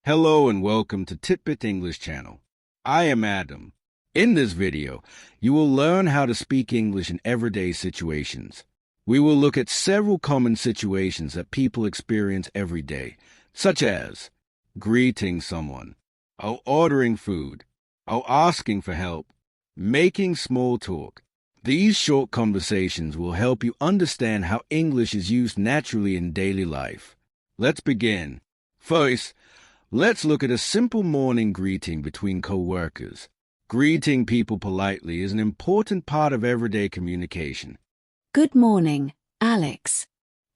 Hello and welcome to Tidbit English channel. I am Adam. In this video, you will learn how to speak English in everyday situations. We will look at several common situations that people experience every day, such as greeting someone, or ordering food, or asking for help, making small talk. These short conversations will help you understand how English is used naturally in daily life. Let's begin. First, let's look at a simple morning greeting between co-workers. Greeting people politely is an important part of everyday communication. Good morning, Alex.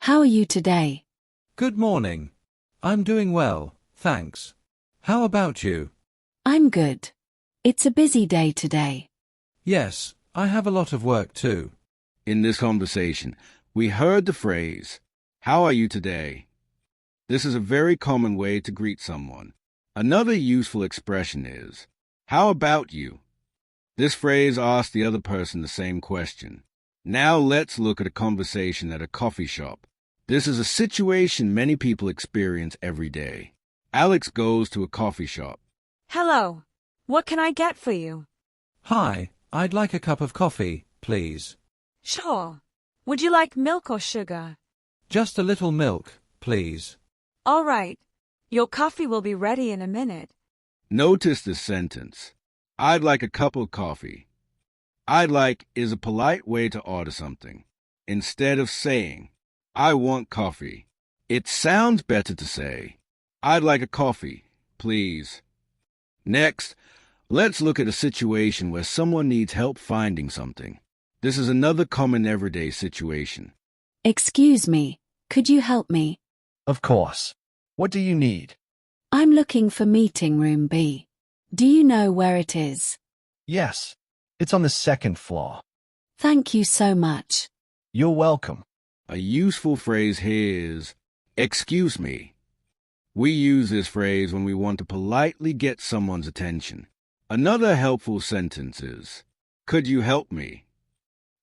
How are you today? Good morning. I'm doing well, thanks. How about you? I'm good. It's a busy day today. Yes, I have a lot of work too. In this conversation, we heard the phrase, "How are you today?" This is a very common way to greet someone. Another useful expression is, "How about you?" This phrase asks the other person the same question. Now let's look at a conversation at a coffee shop. This is a situation many people experience every day. Alex goes to a coffee shop. Hello. What can I get for you? Hi, I'd like a cup of coffee, please. Sure. Would you like milk or sugar? Just a little milk, please. All right. Your coffee will be ready in a minute. Notice this sentence. I'd like a cup of coffee. I'd like is a polite way to order something. Instead of saying, I want coffee, it sounds better to say, I'd like a coffee, please. Next, let's look at a situation where someone needs help finding something. This is another common everyday situation. Excuse me, could you help me? Of course. What do you need? I'm looking for meeting room B. Do you know where it is? Yes. It's on the second floor. Thank you so much. You're welcome. A useful phrase here is, excuse me. We use this phrase when we want to politely get someone's attention. Another helpful sentence is, could you help me?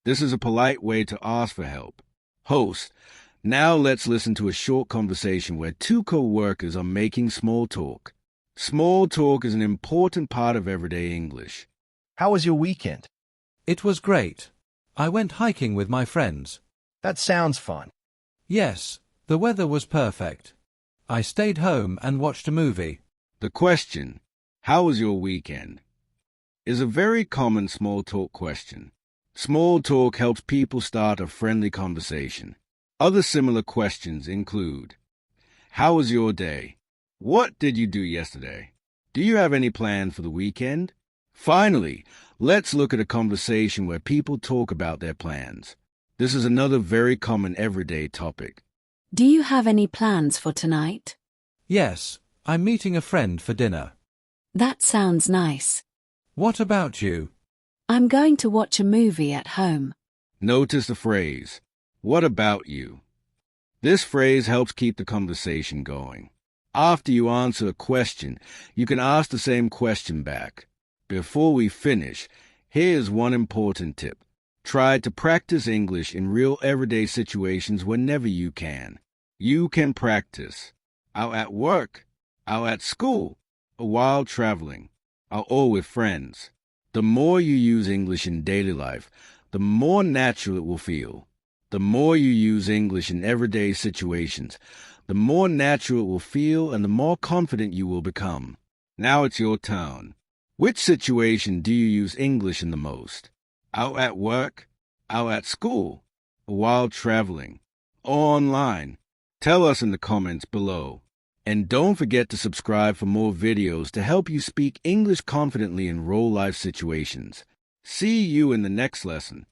This is a polite way to ask for help. Host, now let's listen to a short conversation where two co-workers are making small talk. Small talk is an important part of everyday English. How was your weekend? It was great. I went hiking with my friends. That sounds fun. Yes, the weather was perfect. I stayed home and watched a movie. The question, how was your weekend, is a very common small talk question. Small talk helps people start a friendly conversation. Other similar questions include, how was your day? What did you do yesterday? Do you have any plans for the weekend? Finally, let's look at a conversation where people talk about their plans. This is another very common everyday topic. Do you have any plans for tonight? Yes, I'm meeting a friend for dinner. That sounds nice. What about you? I'm going to watch a movie at home. Notice the phrase, what about you? This phrase helps keep the conversation going. After you answer a question, you can ask the same question back. Before we finish, here's one important tip. Try to practice English in real everyday situations whenever you can. You can practice out at work, out at school, or while traveling, or with friends. The more you use English in daily life, the more natural it will feel. The more you use English in everyday situations, the more natural it will feel and the more confident you will become. Now it's your turn. Which situation do you use English in the most? Out at work, out at school, or while traveling, or online? Tell us in the comments below. And don't forget to subscribe for more videos to help you speak English confidently in real life situations. See you in the next lesson.